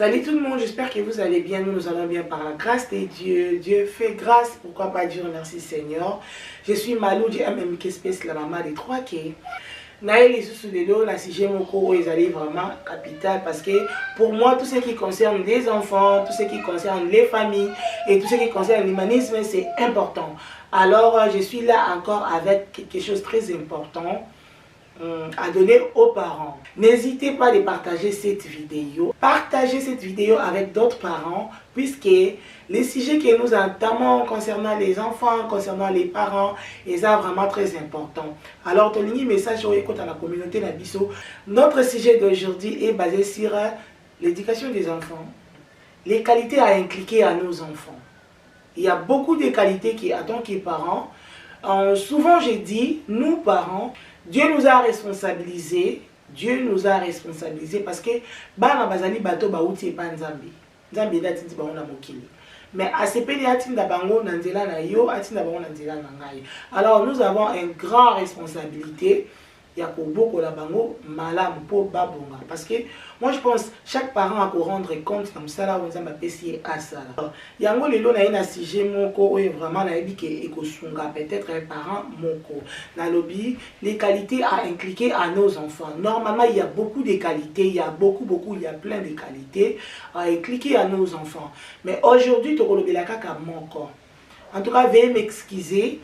Salut tout le monde, j'espère que vous allez bien. Nous allons bien par la grâce de Dieu. Dieu fait grâce, pourquoi pas dire merci Seigneur. Je suis Malou du MMK Space, la maman des 3K. Naël sous les dos, la sujet moko ils allaient vraiment capital parce que pour moi tout ce qui concerne les enfants, tout ce qui concerne les familles et tout ce qui concerne l'humanisme c'est important. Alors je suis là encore avec quelque chose de très important à donner aux parents. N'hésitez pas à partager cette vidéo. Partagez cette vidéo avec d'autres parents puisque les sujets que nous entamons concernant les enfants, concernant les parents, ils sont vraiment très importants. Alors, ton message sur écoute à la communauté Nabiso. Notre sujet d'aujourd'hui est basé sur l'éducation des enfants, les qualités à impliquer à nos enfants. Il y a beaucoup de qualités qui, en tant que parents, souvent j'ai dit, nous parents, Dieu nous a responsabilisés. Dieu nous a responsabilisés parce que bana bazali bato bauti epa nzambe. Nzambe datindi bango na mokili. Mais à ce pays atinda bango na nzela na yo, atinda bango na nzela na ngai. Alors nous avons une grande responsabilité. Ya ko boko la bango malamu po babonga parce que moi je pense chaque parent a ko rendre compte comme ça là on nzamba pesi à ça. Yango lelo na ina sujet moko oyo vraiment na yebi ke ekosunga peut-être un parent moko na lobby les qualités à impliquer à nos enfants. Normalement il y a beaucoup de qualités, il y a il y a plein de qualités à impliquer à nos enfants. Mais aujourd'hui to ko lobela kaka moko. En tout cas veuillez m'excuser.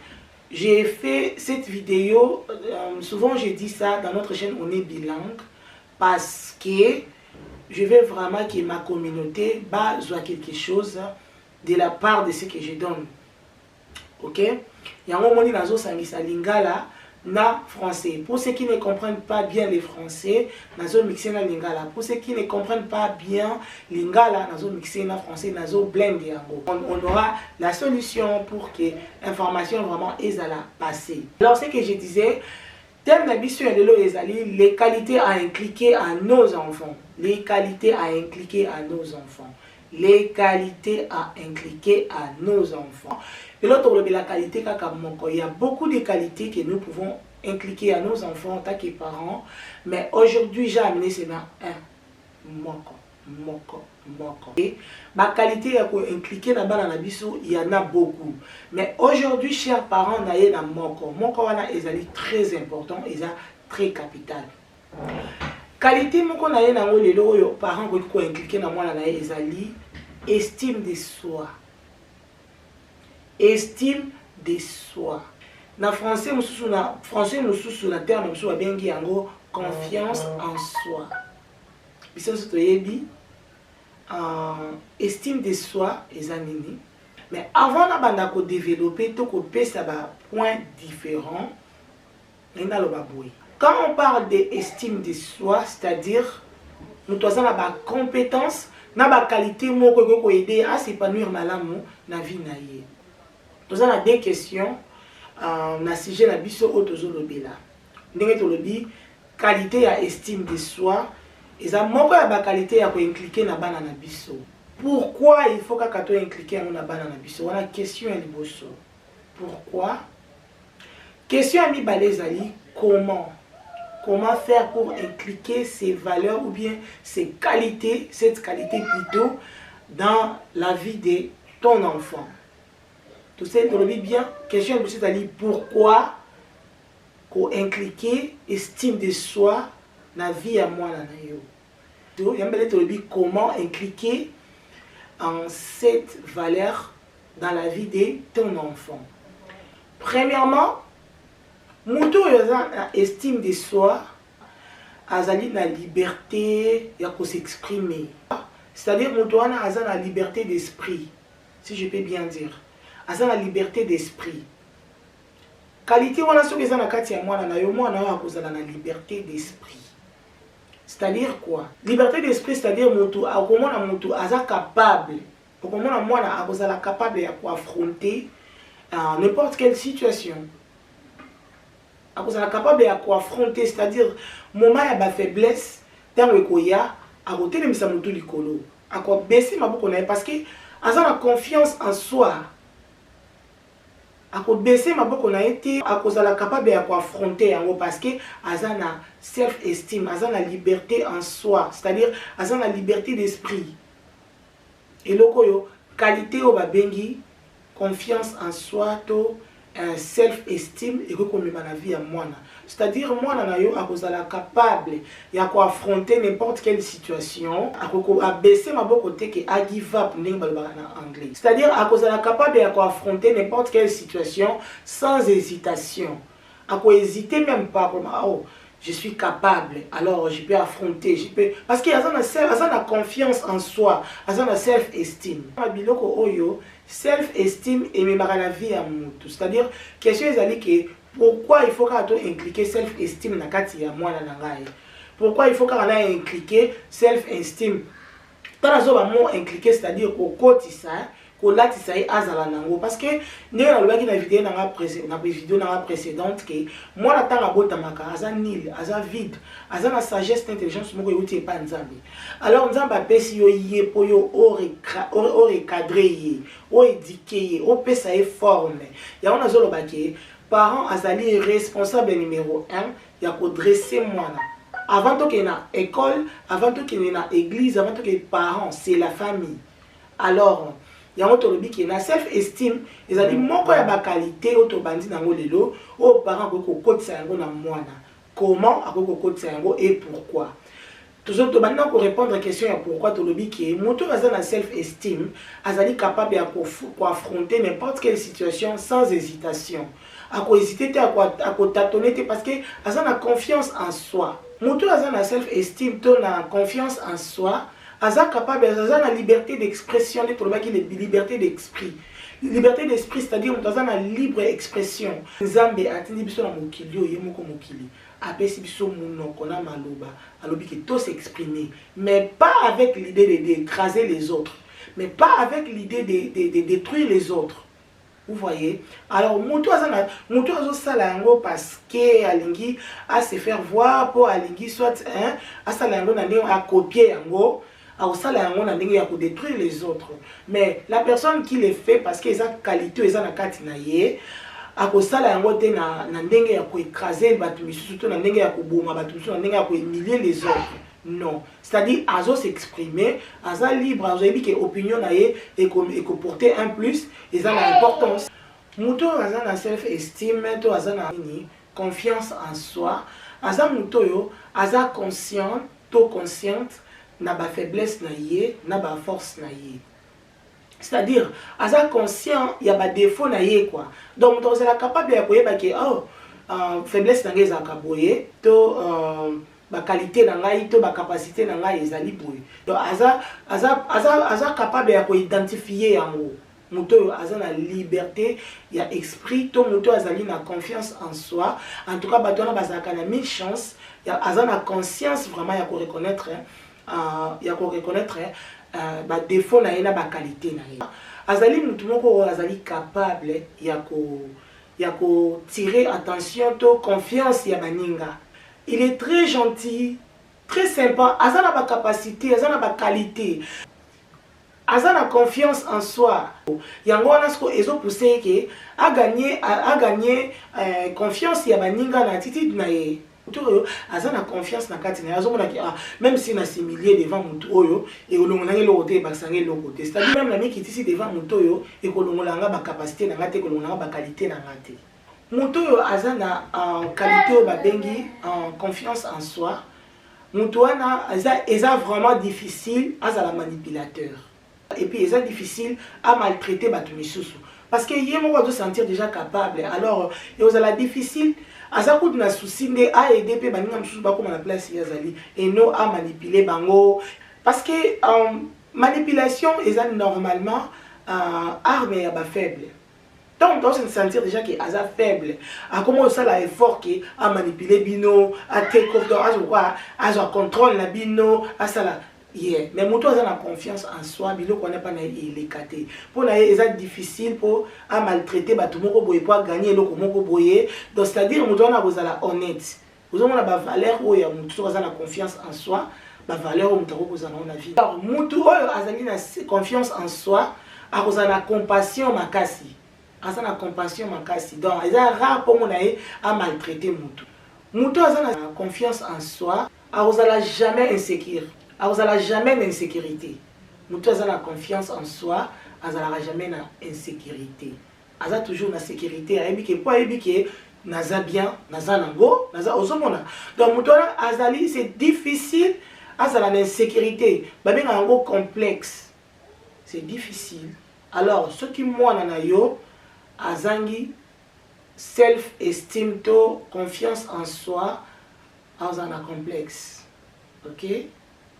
J'ai fait cette vidéo, souvent je dis ça, dans notre chaîne on est bilingue, parce que je veux vraiment que ma communauté soit quelque chose de la part de ce que je donne. Ok? Il y a un moment où on lingala na français. Pour ceux qui ne comprennent pas bien les français, nazo mixer na lingala. Pour ceux qui ne comprennent pas bien lingala, nazo mixer na français, nazo blend yango. On aura la solution pour que l'information vraiment ezala passer. Alors ce que je disais, thème d'habitude de l'eau ezali, les qualités à impliquer à nos enfants. Les qualités à impliquer à nos enfants. Les qualités à impliquer à nos enfants. Et l'autre, la qualité, il y a beaucoup de qualités que nous pouvons impliquer à nos enfants en tant que parents. Mais aujourd'hui, j'ai amené seulement moko. Et ma qualité à impliquer dans la biso, il y en a beaucoup. Mais aujourd'hui, chers parents, on a un moko. Moko est très important, est très capital. Qualité moko na ye nango lelo oyo parents ko impliquer na mwana na ye ezali estime de soi. Estime de soi. Na français mususu na terme mususu bengi yango confiance en soi. Biso to yebi estime de soi ezanini. Mais avant na banda ko développer to ko pesa ba point différent ina lo baboui. Quand on parle d'estime de soi, c'est-à-dire nous avons la compétence, la qualité pour aider à s'épanouir malamu na vie na ye. Nous avons des questions na sujet na biso otozo lobela. Ndenge to lobi qualité à estime de soi, eza moko ya ba qualité ya ko impliquer na bana na biso. Pourquoi il faut ka to impliquer na bana na biso? Wana question ya liboso. Pourquoi? Question à mi balezali Comment faire pour impliquer ces valeurs ou bien ces qualités, cette qualité plutôt, dans la vie de ton enfant. Tout ça, tu le dis bien. Question c'est-à-dire pourquoi qu'on impliquer estime de soi dans la vie à moi. Comment impliquer en cette valeur dans la vie de ton enfant. Premièrement, Moutou a estime de soi, azali la liberté de s'exprimer. C'est-à-dire Moutou a la liberté d'esprit, si je peux bien dire. Azali la liberté d'esprit. Qualité wana soki eza na kati ya mwana na yo mwana wa kozala na liberté d'esprit. C'est-à-dire quoi? Liberté d'esprit c'est-à-dire Moutou akomona Moutou aza capable. Akomona mwana akozala capable ya affronter n'importe quelle situation. Vous êtes capable d'affronter, c'est-à-dire, moment il y a une faiblesse, tant que il y a, à côté de ça, mutu likolo, à quoi baisser ma boucle parce que, à la confiance en soi, à quoi baisser ma boucle a été, à cause de la capable d'affronter en haut parce que, à la self-estime, à la liberté en soi, c'est-à-dire, à la liberté d'esprit. eloko yo qualité au babengi confiance en soi to self-esteem et comme la vie à moi. C'est-à-dire moi a capable ya ko affronter n'importe quelle situation, a baisser ma bon côté que a give up en anglais. C'est-à-dire a capable ya ko affronter n'importe quelle situation sans hésitation. A ko hésiter même pas pour oh je suis capable, alors je peux affronter, je peux... Parce qu'il y a une confiance en soi, il y a une self-esteem. Self-esteem et même la vie à moi. C'est-à-dire, question est que pourquoi il faut qu'on impliquer self-esteem dans la moi pourquoi il faut qu'on impliquer self-esteem tant que nous impliquer, c'est-à-dire qu'au quotidien, parce que nous avons vu dans la vidéo précédente que moi la temps à nil, à vide, à la sagesse d'intelligence alors nous avons fait si yo pour yo recadrer, éduquer, pesa forme. Il y a un parents azali responsable numéro 1, il y a qu'on dresser moi avant tout qu'il y ait école, avant tout qu'il y ait église, avant tout qu'il y ait parents, c'est la famille. Alors il y a un qui est self-esteem, ils ont dit moko ya ba qualité auto bandi nango lelo, aux parents ko kotisa yango na mwana. Comment akoko kotisa yango et pourquoi? Toujours to bandi ko répondre à question ya pourquoi to lobi qui est moto baza na self-esteem, azali capable ya ko affronter n'importe quelle situation sans hésitation. À quoi hésiter, à quoi tâtonner parce que aza na confiance en soi. Moto aza na self-esteem, to na confiance en soi. Aza capable, aza na liberté d'expression, liberté d'esprit. Liberté d'esprit, c'est-à-dire que aza na libre expression. Nzambe atindi biso na mokili oyo moko mokili. Apesi biso munoko na maloba, alobi que tout s'exprimer, mais pas avec l'idée d'écraser les autres, mais pas avec l'idée de détruire les autres. Vous voyez? Alors, mutu azo sala yango parce que alingi a se faire voir pour alingi soit a sala yango na ndenge a copier yango. À détruire les autres. Mais la personne qui le fait parce qu'ils ont qualité, ils ont la qualité, à cause ça, la ngote na ndenge ya ko écraser batumisusu surtout na ndenge ya ko boma batumisusu na ndenge ya ko humilier les autres. Non, c'est-à-dire azo s'exprimer, aza libre, azo ebi que opinion na ye et ko porter un plus, ils ont l'importance. Muto aza na self-esteem, to aza na confiance en soi, aza muto yo, aza conscient, to consciente na ba faiblesse na ye, na ba force na ye. C'est-à-dire, aza conscient, il y a ba défaut na ye quoi. Donc on est capable de koyeba que oh faiblesse na ye za kaboye, to ba qualité na ngai, to ba capacité na ngai ezali boye. Donc aza capable de ko identifier yango. Muto aza na liberté, il y a esprit, to muto azali na confiance en soi. En tout cas, batona bazaka na mille chance, il y a aza na conscience vraiment ya ko reconnaître il y a qu'on reconnaître ba défaut na ena ba qualité na ye azali mutu moko azali capable ya ko tirer attention to confiance ya baninga. Il est très gentil, très sympa, azana ba capacité, azana ba qualité, azana confiance en soi. Yango wana sko ezo pousser ke a gagner confiance ya baninga na attitude na ye. Aza na confiance na kati na azomona ki même si na similier devant mutu oyo et kolongola ngelo côté baksange lo côté c'est-à-dire même la miki ici devant mutu oyo et kolongola nga ba capacité na ngate kolongola nga ba qualité na ngate mutu oyo aza na qualité ba bengi confiance en soi mutu wana eza vraiment difficile aza la manipulateur et puis eza difficile à maltraiter batu misusu parce que yemo doit se sentir déjà capable alors et aux la difficile azakout na souci nde a aider pe baninga msusu bakoma na place yazali et non à manipuler bango parce que manipulation est normalement arme ya ba faible. Donc on se sentir déjà que aza faible a comment ça la effort que à manipuler bino à take off à contrôle la bino à ça la yeah. Mais mutu aza na confiance en soi bilo qu'on n'est pas na ilekate pour na eza difficile pour à maltraiter batu moko boye pour gagner eloko moko boye donc c'est-à-dire mutu na bozala honnête vous avez ba valeur ou ya mutu aza na confiance en soi ba valeur mutu ko bozala na vie alors mutu oyo azali na confiance en soi a kozala compassion makasi aza na compassion makasi donc eza rare pour mon à maltraiter mutu aza na confiance en soi a kozala jamais insécure. Alors, vous n'avez jamais d'insécurité. Mutu aza na confiance en soi, azalaka jamais na insécurité. Aza toujours na sécurité, ayebi ke po ayebi ke naza bien, naza nango, naza ozomona. Donc mutu azali c'est difficile azala na insécurité, babenga yango complexe. C'est difficile. Alors ce qui mwana na yo azangi self-esteem to confiance en soi, azana complexe. OK?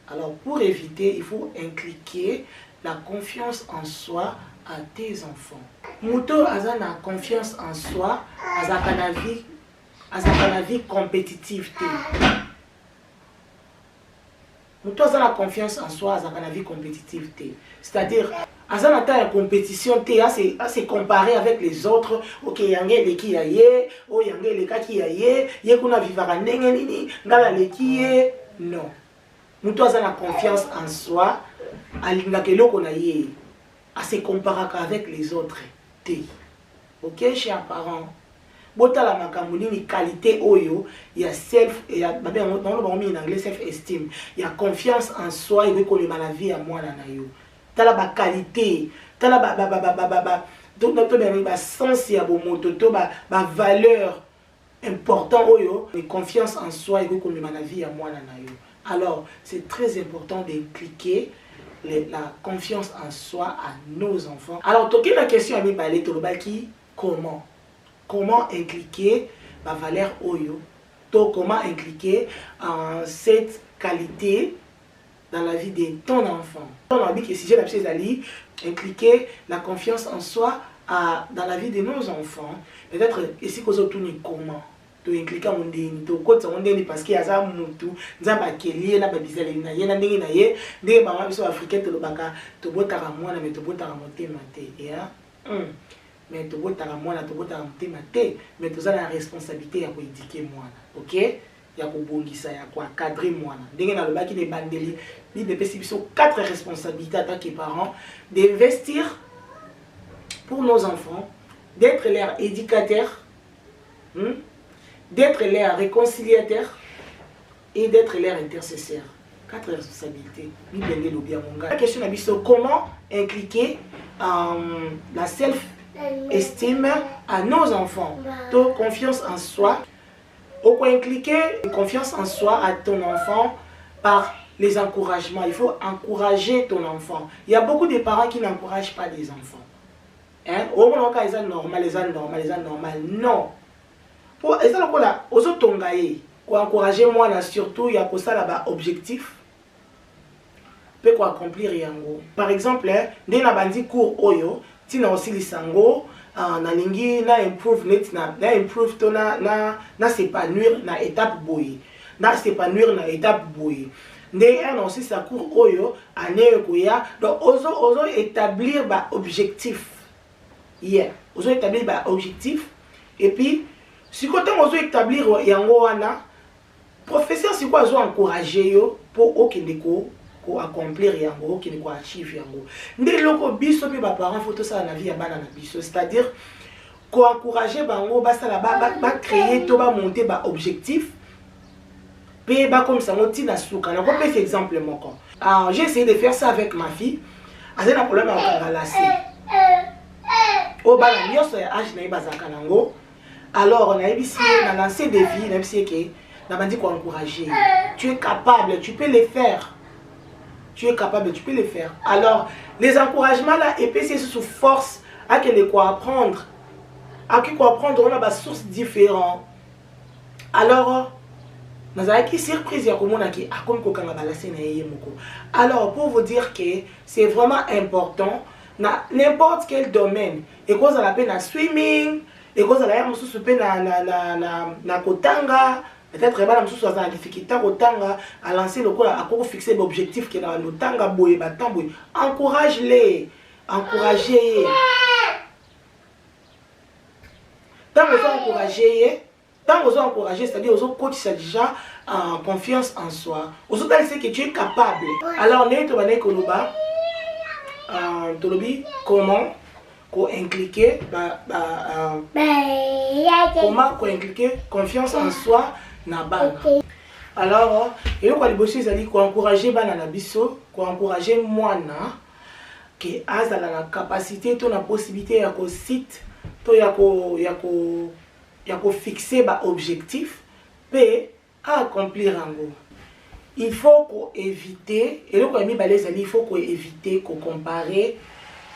Alors pour éviter, il faut inculquer la confiance en soi à tes enfants. Muto azana confiance en soi, azaka na vie compétitive te. Muto azana confiance en soi, azaka na vie compétitive te. C'est-à-dire azana ta compétition te, à se comparer avec les autres. OK, yange leki ya ye, o yange leka ki ya ye kuna vivara ndenge nini, ngala leki ye. Non. Muto azana confiance en soi, alingaka eloko na ye, à se comparer avec les autres. OK, chers parents, botala makambo nini qualité oyo, il y a self, il y a en anglais self-esteem, il y a confiance en soi, et qu'on la vie à moi na yo. Tala ba qualité, tala ba sens ya bo moto to ba valeur important oyo, et confiance en soi, et qu'on la vie à moi na yo. Alors, c'est très important d'impliquer la confiance en soi à nos enfants. Alors, toquez la question à mi balé tolobaki, comment impliquer la valeur oyo, comment impliquer cette qualité dans la vie de ton enfant. On a dit que si j'ai la ali, impliquer la confiance en soi dans la vie de nos enfants. Peut-être ici qu'on se tourne comment to impliquer mon déni, to côté mon déni parce qu'il y a ça mutu, nzamba kelie na babizali na ye na ndenge na ye, ndenge mama biso africain to lobaka to botaka mwana mais to botaka motema te ya. Mais to botaka mwana to botaka motema te, mais to za la responsabilité ya ko éduquer mwana. OK? Ya ko bongisa ya ko cadrer mwana. Ndenge na lobaki de bandeli, ni de pesi biso 4 responsabilités en tant que parents d'investir pour nos enfants, d'être leur éducateur, d'être leur réconciliateur et d'être leur intercesseur. 4 responsabilités. La question est comment impliquer la self-esteem à nos enfants. Donc, confiance en soi. On peut impliquer une confiance en soi à ton enfant par les encouragements. Il faut encourager ton enfant. Il y a beaucoup de parents qui n'encouragent pas les enfants. Hein? Au moment où ils sont normal. Non. Pour encourager moi surtout il y a pour ça là-bas objectif peut accomplir yango. Par exemple, dès na bandi cours oyo tina aussi lisango na lingi na improve net na improve to na s'épanouir na étape boye. Na s'épanouir na étape boye. Ndé on aussi sa cours oyo année koya donc ozo établir ba objectif. Yeah, ozo établir ba objectif et puis si côté on veut établir yango wana professeur si quoi zo encourager yo pour okende ko accomplir yango okende ko achieve yango ndé loko biso pe ba parents faut to ça na vie ya bana na biso, c'est-à-dire ko encourager bango ba sala ba créer to ba monter ba objectif pe ba comme ça ngoti na suka na ko pe cet exemple moko. Alors j'ai essayé de faire ça avec ma fille, azena problème à relacer o ba na nyoso ya âge na ibazaka nango. Alors, on a lancé des vies, même si on a dit qu'on encourager. Tu es capable, tu peux les faire. Tu es capable, tu peux les faire. Alors, les encouragements là, et puis c'est sous force à quel quoi apprendre. À qui quoi apprendre, on a des sources différentes. Alors, nous avons une surprise. Alors, pour vous dire que c'est vraiment important, dans n'importe quel domaine, et qu'on a la peine à swimming, et quand on a na kotanga peut-être bana mususu a difficulté kotanga à lancer le quoi à fixer l'objectif qui est dans le tanga boye batamboy, encourage-les, encourager tant vous encourager c'est-à-dire aux autres coach c'est déjà en confiance en soi aux autres c'est que tu es capable. Alors né to bané koloba tolobi comment impliquer comment impliquer confiance en soi na bana. Alors, et donc, les ali ko encourager bana na biso, ko encourager mwana que azala la capacité, to na possibilité ya ko site, to ya ko fixer ba objectif, pe à accomplir ango. Il faut qu'on éviter, et donc il faut qu'on éviter qu'on compare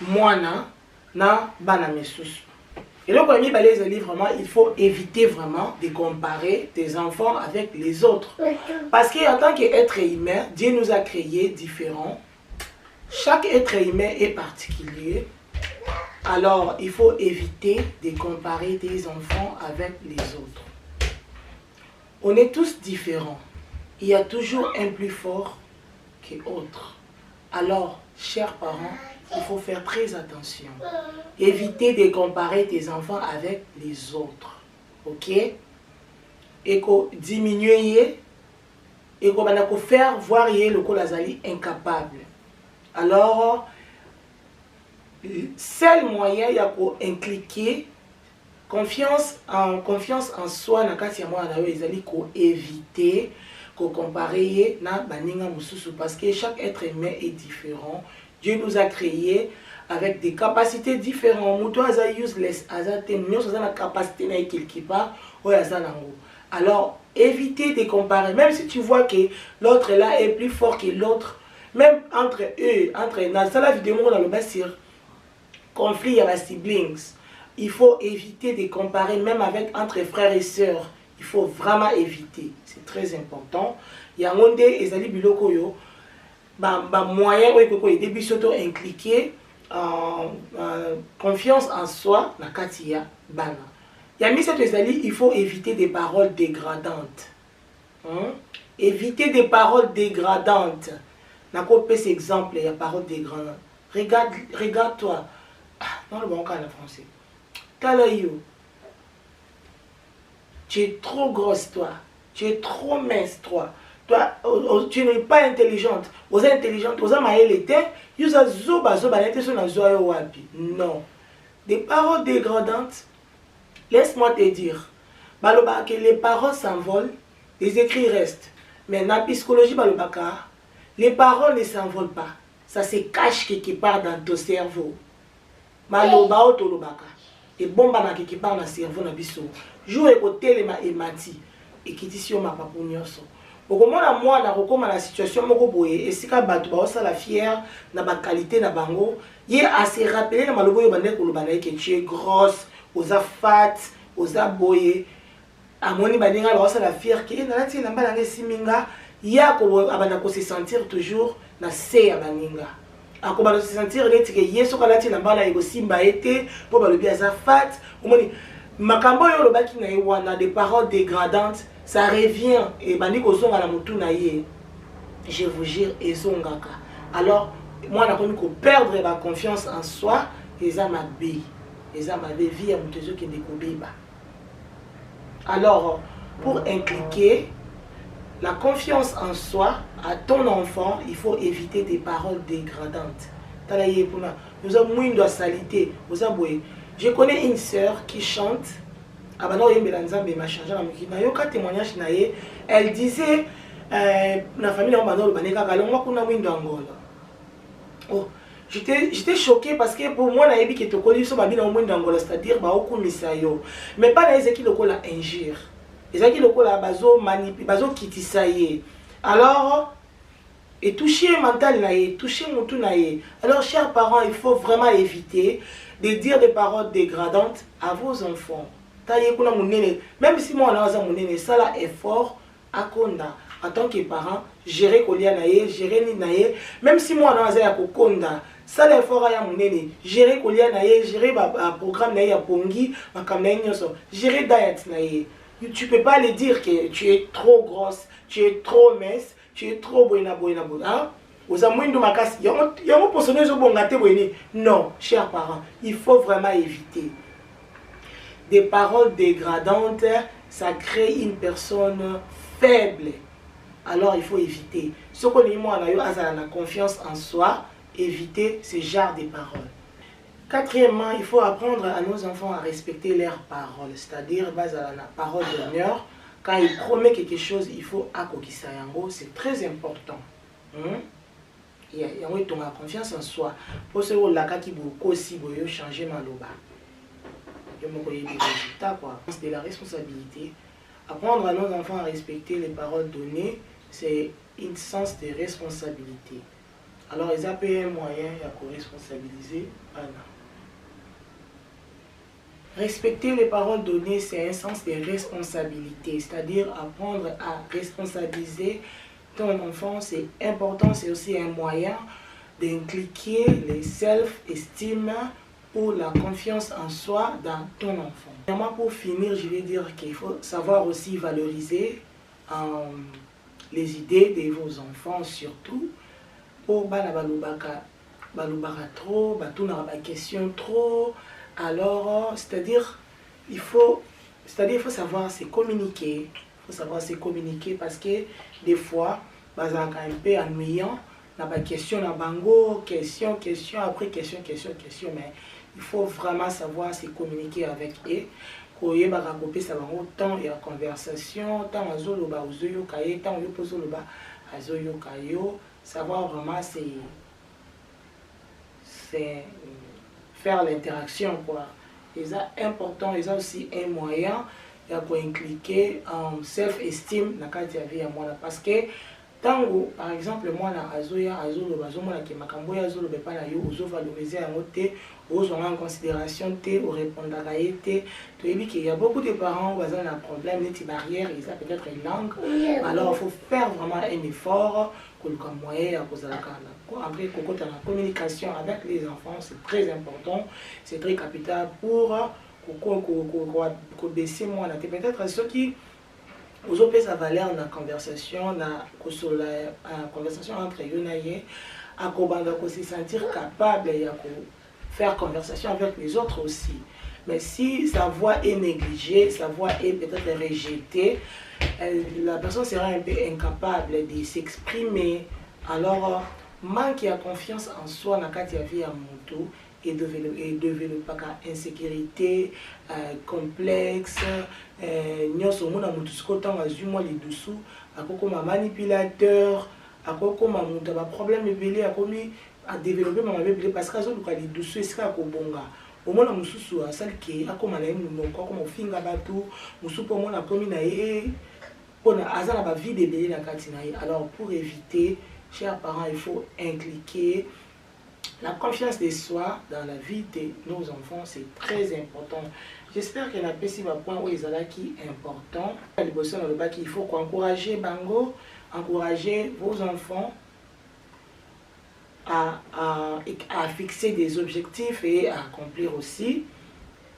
mwana na bana mesusu. Et donc vraiment, il faut éviter vraiment de comparer tes enfants avec les autres. Parce qu'en tant qu'être humain, Dieu nous a créés différents. Chaque être humain est particulier. Alors, il faut éviter de comparer tes enfants avec les autres. On est tous différents. Il y a toujours un plus fort que l'autre. Alors, chers parents, il faut faire très attention. Éviter de comparer tes enfants avec les autres. Ok? Et que diminuer, et que faire voir le kolazali incapable. Alors, seul moyen, il y a pour impliquer confiance en soi, éviter de comparer na baninga mususu, parce que chaque être humain est différent. Dieu nous a créés avec des capacités différentes. Muto aza useless, aza te nous aza na capacité na quelque part ou aza nango. Alors, évitez de comparer, même si tu vois que l'autre là est plus fort que l'autre, même entre eux, dans la vidéo dans le bas sur conflit, il y a les siblings. Il faut éviter de comparer, même avec entre frères et sœurs. Il faut vraiment éviter. C'est très important. Il y a un monde et zali biloko yo moyen où il début surtout impliqué confiance en soi na katia bana. Il y a mis cette zali, il faut éviter des paroles dégradantes. Éviter des paroles dégradantes. Na ko pèse exemple, il y a paroles dégradantes. Regarde-toi. Dans le bon cas en français. Talayo. Tu es trop grosse, toi. Tu es trop mince, toi. Toi, tu n'es pas intelligente. Vous êtes intelligente. Vous êtes non. Des paroles dégradantes, laisse-moi te dire. Que les paroles s'envolent, les écrits restent. Mais dans la psychologie, les paroles ne s'envolent pas. Ça se cache quelque part dans ton cerveau. Et bon, quelque part dans le cerveau, joue et côté les mati et qui dit ma papounioso. Au moment moi na rekoma la situation moko boye et sika batu ba osala fier na ba qualité na bango, yé à se rappeler na malobo yo bande ko lobana que tu es grosse, oza fat, oza boye. Amoni baninga ba osala fier que na lati na mbala ngesiminga, ya ko abana ko se sentir toujours na se ya baninga. Akoba se sentir neti que yeso ka lati na mbala ego simba été po ba lobi aza fat, omoni makambo yo lobaki na wana des paroles dégradantes, ça revient et bandi ko zonga na mutu na ye. Je vous jure ezongaka. Alors moi na komi ko perdre ma confiance en soi, eza mabe. Eza mabe vie ya mutezo ki ndeko beba. Alors pour impliquer la confiance en soi à ton enfant, il faut éviter des paroles dégradantes. Talaye puna, nous avons moins de salité, nous avons. Je connais une sœur qui chante. Elle disait la famille oh, j'étais choquée parce que pour moi c'est-à-dire mais pas les qui le la injure. Les qui le la bazo manipule, bazo kitisaye. Alors et toucher mental naïe, toucher mon naïe. Alors chers parents, il faut vraiment éviter de dire des paroles dégradantes à vos enfants. Même si moi on a un ça là effort à konda en tant que parent gérer kolia naïe, gérer ni naïe. Même si moi on a un konda ça l'effort à mon gérer kolia naïe, gérer un programme naïe à pongi, un caméra gérer diet naïe. Tu peux pas le dire que tu es trop grosse, tu es trop mince, tu es trop boina. Hein? Non, chers parents, il faut vraiment éviter. Des paroles dégradantes, ça crée une personne faible. Alors il faut éviter. Ce qu'on dit, moi, on a la confiance en soi, éviter ce genre de paroles. Quatrièmement, il faut apprendre à nos enfants à respecter leurs paroles, c'est-à-dire la parole d'honneur, Quand il promet quelque chose, il faut akokisa yango, c'est très important. Il y a ton confiance en soi. Pour ce là qui beaucoup aussi veut changer maloba. Il y a des résultats quoi. C'est de la responsabilité. Apprendre à nos enfants à respecter les paroles données, c'est un sens de responsabilité. Alors ils appellent un moyen à co-responsabiliser. Respecter les paroles données, c'est un sens de responsabilité, c'est-à-dire apprendre à responsabiliser ton enfant, c'est important, c'est aussi un moyen d'impliquer les self-esteem ou la confiance en soi dans ton enfant. Vraiment pour finir, je vais dire qu'il faut savoir aussi valoriser les idées de vos enfants, surtout pour balubaka trop, batuna question trop. Alors, c'est-à-dire il faut savoir se communiquer. Il faut savoir se communiquer parce que des fois, c'est un peu ennuyant. On a pas question, on a bango, question après question, mais il faut vraiment savoir se communiquer avec eux. Quand il y a temps et la conversation, tant azoloba ozoyo kaye, tant yo pozoloba azoyo kayo, savoir vraiment c'est faire l'interaction quoi. Et ça important, et ça aussi un moyen pour impliquer en self-esteem dans la vie à moi parce que tango par exemple moi na azoya azoloba azomona ke makambo ya azoloba pa na yo ozo valoriser yango te ozo en considération te o répondre à te to ebi qu'il y a beaucoup de parents qui ont un problème des barrières et ça peut-être une langue alors il faut faire vraiment un effort comme moyen à cause de la après la communication avec les enfants c'est très important c'est très capital pour baisser moi peut-être ceux qui vous avez sa valeur dans la conversation, conversation entre eux, à se sentir capable de faire conversation avec les autres aussi. Mais si sa voix est négligée, sa voix est peut-être rejetée, la personne sera un peu incapable de s'exprimer. Alors, manque de confiance en soi dans la vie à moto et développer insécurité, complexe, nyonso mona mutu sikotan azui moi les dessous akokoma manipulateur akokoma mutu ba problème ebele akomi a développer mama bébé parce que azoluka les dessous esika kobonga omona mususu asali ke akoma na munoko akoma finga bato mususu po mona komi na ye pona azana ba vie ebele na kati na ye. Alors pour éviter, chers parents, il faut impliquer la confiance de soi dans la vie de nos enfants, c'est très important. J'espère que la PC va point où ils sont là qui est important. Il faut encourager Bango, encourager vos enfants à fixer des objectifs et à accomplir aussi.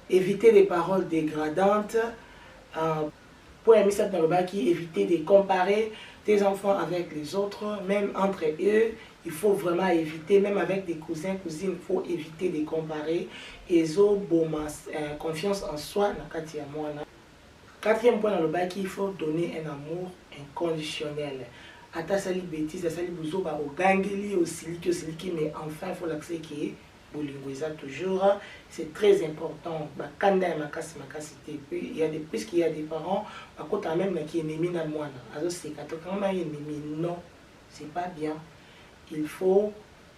Éviter les paroles dégradantes. Pour éviter de comparer tes enfants avec les autres, même entre eux. Il faut vraiment éviter, même avec des cousins, cousines, il faut éviter de comparer. Et confiance en soi, quatrième point dans le bac, il faut donner un amour inconditionnel. Ata sali bêtise, sali bouzo ba au gangeli aussi mais enfin il faut l'accepter que toujours c'est très important. Il y a des puisqu'il y a des parents, par contre même qui ennemi na moi, alors c'est quand ennemi non, c'est pas bien. Il faut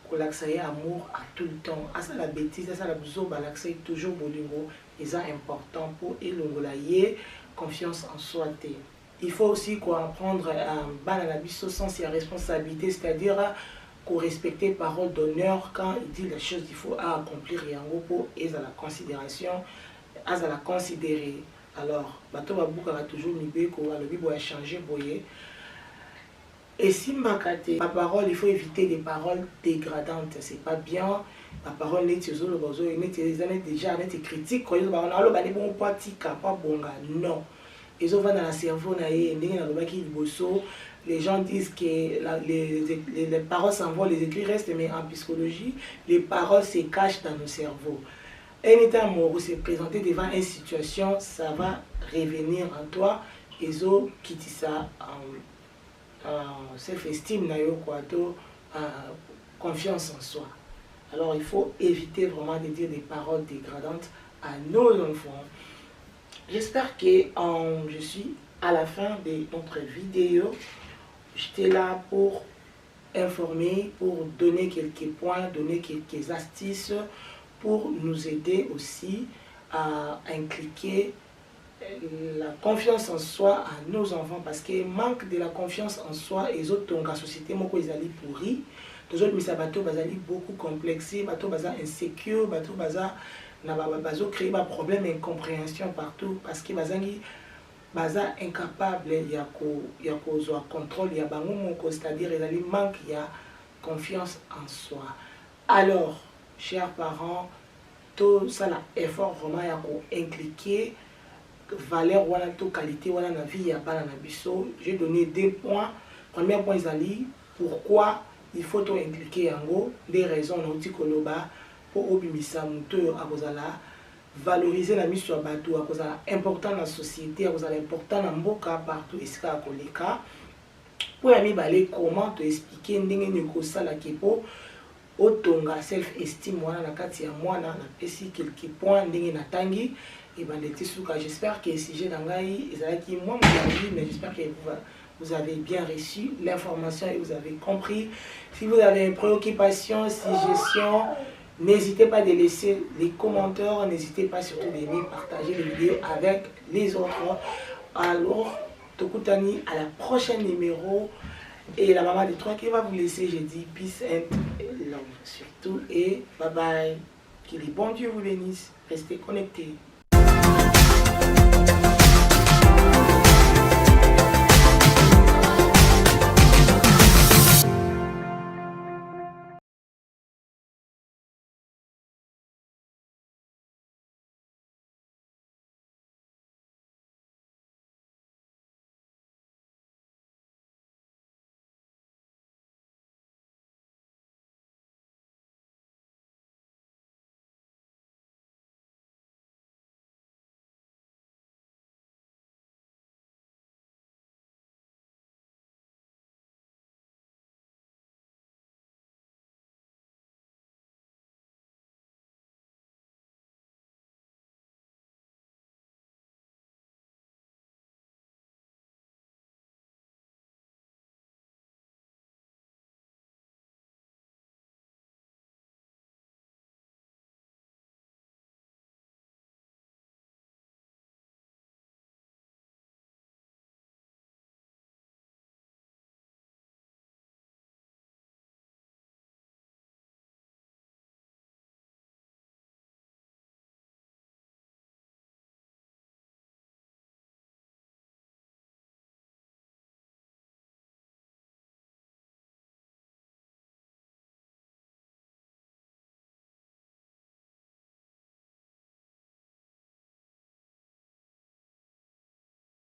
que l'accès amour à tout le temps. À ça la bêtise, à ça la bouzo, l'accès toujours bolingo, c'est important pour élongolayer confiance en soi. Il faut aussi apprendre à la sens et responsabilité, c'est-à-dire qu'on respecte les paroles d'honneur quand il dit les choses qu'il faut accomplir et en gros et à la considération, à la considérer. Alors, bateau va toujours nibeko, le bibo a changé boyer. Et si ma parole, il faut éviter des paroles dégradantes, c'est pas bien. La parole n'est déjà critique, non. Ils ont dans le cerveau, les gens disent que les paroles s'envolent, les écrits restent, mais en psychologie, les paroles se cachent dans nos cerveaux. Un état amoureux se présenter devant une situation, ça va revenir en toi, ils ont quitté ça en self-esteem, confiance en soi. Alors il faut éviter vraiment de dire des paroles dégradantes à nos enfants. J'espère que je suis à la fin de notre vidéo. J'étais là pour informer, pour donner quelques points, donner quelques astuces pour nous aider aussi à inculquer la confiance en soi à nos enfants, parce que manque de la confiance en soi et autres dans la société moko ezali pourri. Les autres misa bateau bazali beaucoup complexé, bateau baza insécure, bateau baza na bazo créer ba problème incompréhension partout parce que bazangi baza incapable ya ko zo contrôle ya bango moko, c'est-à-dire ezali manque ya confiance en soi. Alors, chers parents, tout ça là effort vraiment ya ko impliquer valeur ou tout qualité ou la vie ya bana na biso. J'ai donné 2 points. Premier point ezali pourquoi il faut tout impliquer yango, des raisons nauti koloba pour obimisa muto akozala valoriser la mise sur bateau akozala important dans la société, akozala important na mboka partout esika akoleka. Pour ami balé comment te expliquer ndenge nyoko sala kepo otonga self estime wana na kati ya mwana na pesi quelques points ndenge na tangi et bandeti souka. J'espère que si j'ai dangai ezalaki moi mais j'espère que vous avez bien reçu l'information et vous avez compris. Si vous avez une préoccupation, suggestion, n'hésitez pas à laisser les commentaires, n'hésitez pas surtout d'aimer, partager les vidéos avec les autres. Alors, Tokutani à la prochaine numéro. Et la maman des 3 qui va vous laisser, je dis peace and love surtout et bye bye. Que les bons Dieu vous bénissent. Restez connectés.